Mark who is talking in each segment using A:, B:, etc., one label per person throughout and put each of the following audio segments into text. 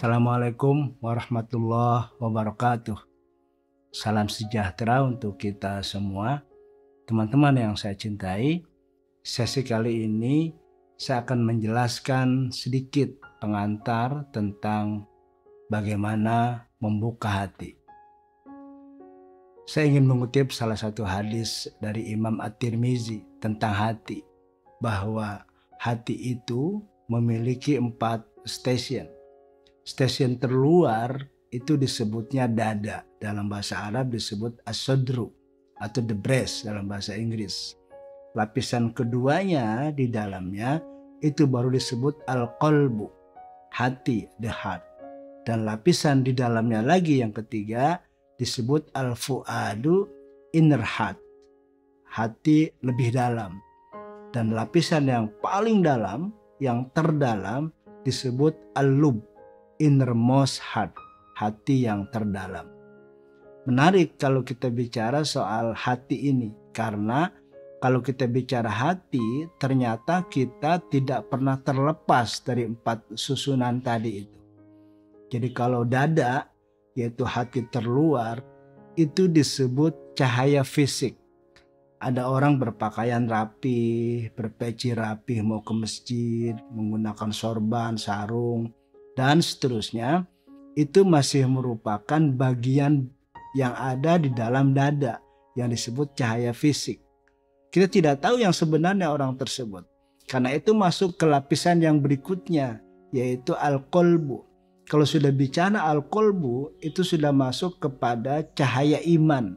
A: Assalamualaikum warahmatullahi wabarakatuh. Salam sejahtera untuk kita semua. Teman-teman yang saya cintai, sesi kali ini saya akan menjelaskan sedikit pengantar tentang bagaimana membuka hati. Saya ingin mengutip salah satu hadis dari Imam At-Tirmizi tentang hati, bahwa hati itu memiliki 4 stasiun. Stasiun terluar itu disebutnya dada, dalam bahasa Arab disebut as-sadru atau the breast dalam bahasa Inggris. Lapisan keduanya di dalamnya itu baru disebut al-qalbu, hati, the heart. Dan lapisan di dalamnya lagi yang ketiga disebut al-fuadu, inner heart, hati lebih dalam. Dan lapisan yang paling dalam, yang terdalam disebut al-lub, innermost heart, hati yang terdalam. Menarik kalau kita bicara soal hati ini, karena kalau kita bicara hati, ternyata kita tidak pernah terlepas dari 4 susunan tadi itu. Jadi kalau dada, yaitu hati terluar, itu disebut cahaya fisik. Ada orang berpakaian rapi, berpeci rapi, mau ke masjid, menggunakan sorban, sarung, dan seterusnya. Itu masih merupakan bagian yang ada di dalam dada yang disebut cahaya fisik. Kita tidak tahu yang sebenarnya orang tersebut. Karena itu masuk ke lapisan yang berikutnya, yaitu al-qalbu. Kalau sudah bicara al-qalbu, itu sudah masuk kepada cahaya iman.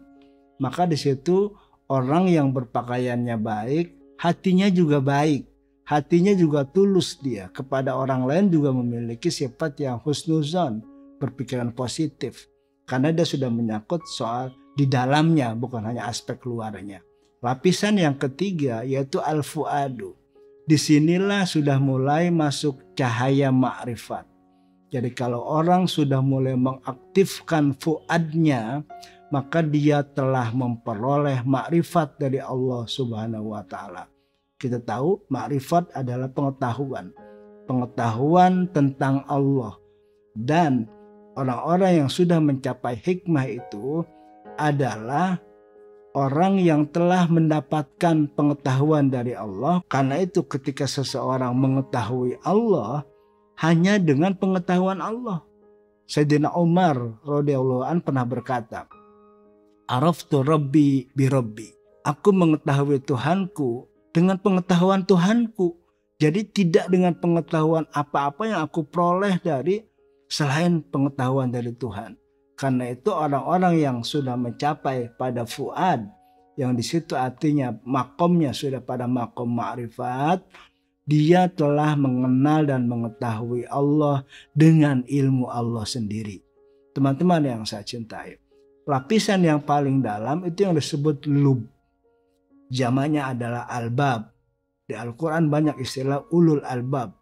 A: Maka di situ orang yang berpakaiannya baik, hatinya juga baik. Hatinya juga tulus, dia kepada orang lain juga memiliki sifat yang husnuzon, berpikiran positif. Karena dia sudah menyangkut soal di dalamnya, bukan hanya aspek luarnya. Lapisan yang ketiga yaitu al-fuadu. Disinilah sudah mulai masuk cahaya ma'rifat. Jadi kalau orang sudah mulai mengaktifkan fuadnya, maka dia telah memperoleh ma'rifat dari Allah Subhanahu wa Ta'ala. Kita tahu ma'rifat adalah pengetahuan tentang Allah. Dan orang-orang yang sudah mencapai hikmah itu adalah orang yang telah mendapatkan pengetahuan dari Allah. Karena itu ketika seseorang mengetahui Allah hanya dengan pengetahuan Allah. Sayyidina Umar radhiyallahu anhu pernah berkata, "Araftu Rabbi bi Rabbi." Aku mengetahui Tuhanku dengan pengetahuan Tuhanku. Jadi tidak dengan pengetahuan apa-apa yang aku peroleh dari selain pengetahuan dari Tuhan. Karena itu orang-orang yang sudah mencapai pada fuad, yang di situ artinya makomnya sudah pada makom ma'rifat, dia telah mengenal dan mengetahui Allah dengan ilmu Allah sendiri. Teman-teman yang saya cintai, lapisan yang paling dalam itu yang disebut lub. Jamaknya adalah albab. Di Al-Quran banyak istilah ulul albab.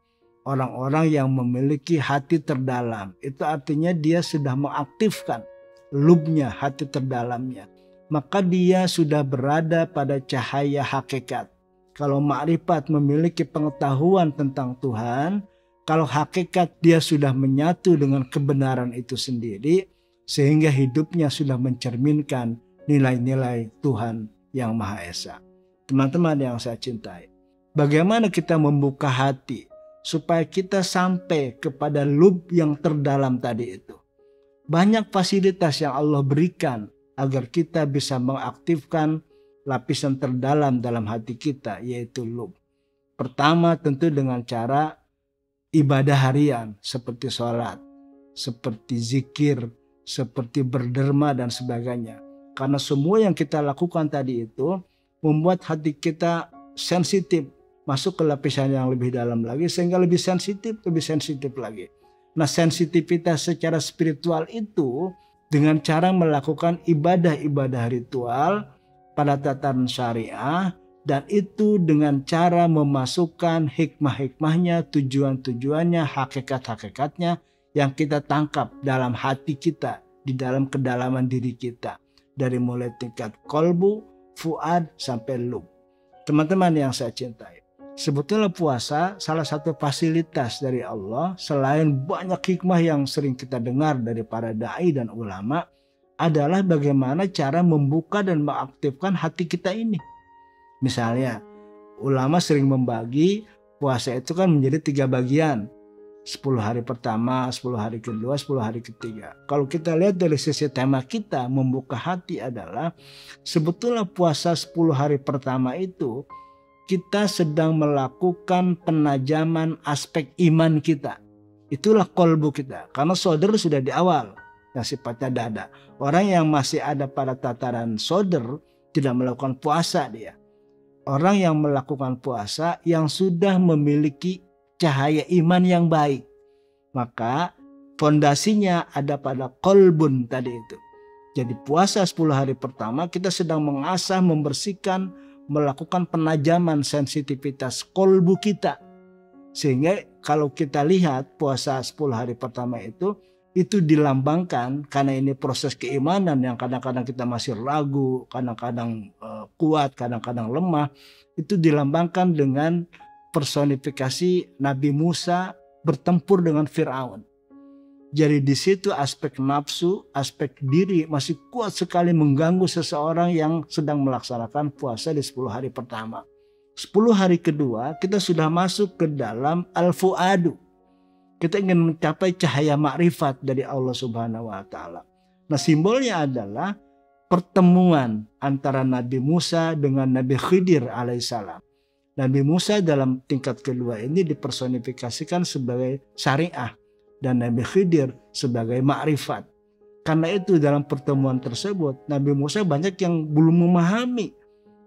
A: Orang-orang yang memiliki hati terdalam. Itu artinya dia sudah mengaktifkan lubnya, hati terdalamnya. Maka dia sudah berada pada cahaya hakikat. Kalau ma'rifat memiliki pengetahuan tentang Tuhan, kalau hakikat dia sudah menyatu dengan kebenaran itu sendiri, sehingga hidupnya sudah mencerminkan nilai-nilai Tuhan yang Maha Esa. Teman-teman yang saya cintai, bagaimana kita membuka hati supaya kita sampai kepada lub yang terdalam tadi itu? Banyak fasilitas yang Allah berikan agar kita bisa mengaktifkan lapisan terdalam dalam hati kita, yaitu lub. Pertama tentu dengan cara ibadah harian seperti sholat, seperti zikir, seperti berderma dan sebagainya. Karena semua yang kita lakukan tadi itu membuat hati kita sensitif, masuk ke lapisan yang lebih dalam lagi, sehingga lebih sensitif lagi. Nah, sensitivitas secara spiritual itu dengan cara melakukan ibadah-ibadah ritual pada tataran syariah, dan itu dengan cara memasukkan hikmah-hikmahnya, tujuan-tujuannya, hakikat-hakikatnya yang kita tangkap dalam hati kita, di dalam kedalaman diri kita. Dari mulai tingkat kolbu, fuad, sampai lub. Teman-teman yang saya cintai, Sebetulnya puasa salah satu fasilitas dari Allah, selain banyak hikmah yang sering kita dengar dari para dai dan ulama, adalah bagaimana cara membuka dan mengaktifkan hati kita ini. Misalnya, ulama sering membagi puasa itu kan menjadi 3 bagian. 10 hari pertama, 10 hari kedua, 10 hari ketiga. Kalau kita lihat dari sisi tema kita, membuka hati adalah sebetulnya puasa 10 hari pertama itu kita sedang melakukan penajaman aspek iman kita. Itulah kolbu kita. Karena sodr sudah di awal yang sifatnya dada. Orang yang masih ada pada tataran sodr tidak melakukan puasa dia. Orang yang melakukan puasa yang sudah memiliki cahaya iman yang baik. Maka fondasinya ada pada kolbun tadi itu. Jadi puasa 10 hari pertama kita sedang mengasah, membersihkan, melakukan penajaman sensitivitas kolbu kita. Sehingga kalau kita lihat puasa 10 hari pertama itu dilambangkan, karena ini proses keimanan yang kadang-kadang kita masih ragu, kadang-kadang kuat, kadang-kadang lemah. Itu dilambangkan dengan personifikasi Nabi Musa bertempur dengan Firaun. Jadi di situ aspek nafsu, aspek diri masih kuat sekali mengganggu seseorang yang sedang melaksanakan puasa di 10 hari pertama. 10 hari kedua kita sudah masuk ke dalam al-fuadu. Kita ingin mencapai cahaya makrifat dari Allah Subhanahu wa taala. Nah, simbolnya adalah pertemuan antara Nabi Musa dengan Nabi Khidir alaihissalam. Nabi Musa dalam tingkat kedua ini dipersonifikasikan sebagai syariah dan Nabi Khidir sebagai makrifat. Karena itu dalam pertemuan tersebut Nabi Musa banyak yang belum memahami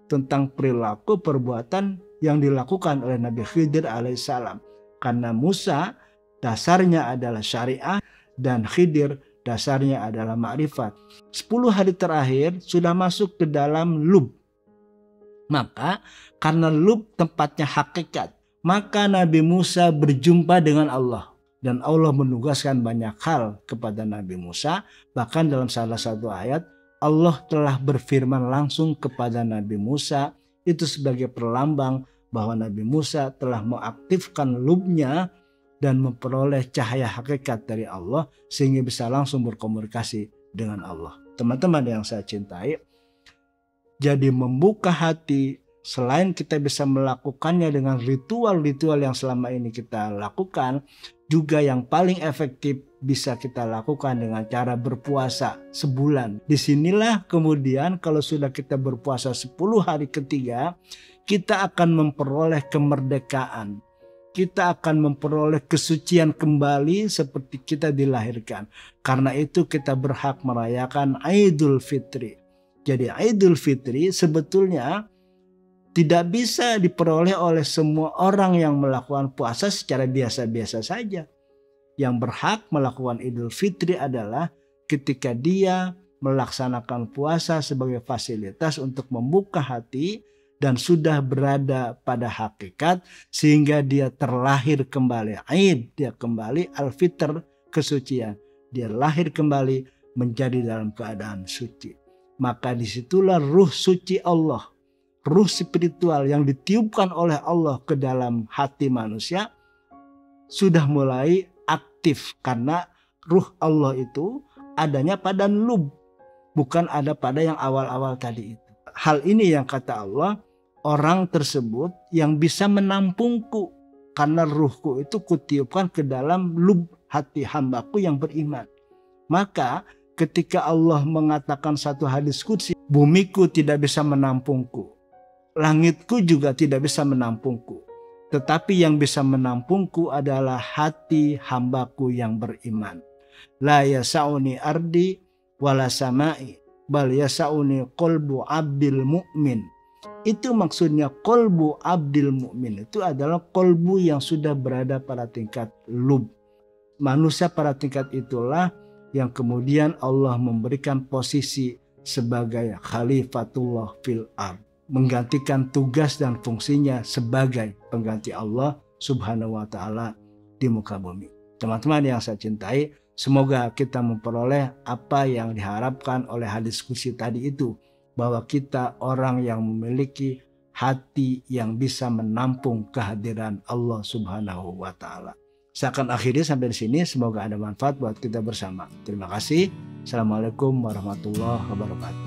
A: tentang perilaku perbuatan yang dilakukan oleh Nabi Khidir alaihissalam. Karena Musa dasarnya adalah syariah dan Khidir dasarnya adalah makrifat. 10 hari terakhir sudah masuk ke dalam lub. Maka karena lub tempatnya hakikat, maka Nabi Musa berjumpa dengan Allah. Dan Allah menugaskan banyak hal kepada Nabi Musa. Bahkan dalam salah satu ayat Allah telah berfirman langsung kepada Nabi Musa. Itu sebagai perlambang bahwa Nabi Musa telah mengaktifkan lubnya dan memperoleh cahaya hakikat dari Allah sehingga bisa langsung berkomunikasi dengan Allah. Teman-teman yang saya cintai, jadi membuka hati selain kita bisa melakukannya dengan ritual-ritual yang selama ini kita lakukan, juga yang paling efektif bisa kita lakukan dengan cara berpuasa sebulan. Disinilah kemudian kalau sudah kita berpuasa 10 hari ketiga, kita akan memperoleh kemerdekaan. Kita akan memperoleh kesucian kembali seperti kita dilahirkan. Karena itu kita berhak merayakan Idul Fitri. Jadi Idul Fitri sebetulnya tidak bisa diperoleh oleh semua orang yang melakukan puasa secara biasa-biasa saja. Yang berhak melakukan Idul Fitri adalah ketika dia melaksanakan puasa sebagai fasilitas untuk membuka hati dan sudah berada pada hakikat sehingga dia terlahir kembali. Aid, dia kembali al-fitr, kesucian. Dia lahir kembali menjadi dalam keadaan suci. Maka disitulah ruh suci Allah, ruh spiritual yang ditiupkan oleh Allah ke dalam hati manusia sudah mulai aktif. Karena ruh Allah itu adanya pada lub, bukan ada pada yang awal-awal tadi itu. Hal ini yang kata Allah, orang tersebut yang bisa menampungku karena ruhku itu kutiupkan ke dalam lub hati hambaku yang beriman. Maka ketika Allah mengatakan satu hadis qudsi, bumiku tidak bisa menampungku, langitku juga tidak bisa menampungku, tetapi yang bisa menampungku adalah hati hambaku yang beriman. La yasa'uni ardi wala samai bal yasa'uni qalbu abdil mu'min. Itu maksudnya qalbu abdil mu'min itu adalah qalbu yang sudah berada pada tingkat lub. Manusia pada tingkat itulah yang kemudian Allah memberikan posisi sebagai khalifatullah fil ard, menggantikan tugas dan fungsinya sebagai pengganti Allah Subhanahu wa taala di muka bumi. Teman-teman yang saya cintai, semoga kita memperoleh apa yang diharapkan oleh hadis kursi tadi itu, bahwa kita orang yang memiliki hati yang bisa menampung kehadiran Allah Subhanahu wa taala. Saya akan akhiri sampai di sini, semoga ada manfaat buat kita bersama. Terima kasih. Assalamualaikum warahmatullahi wabarakatuh.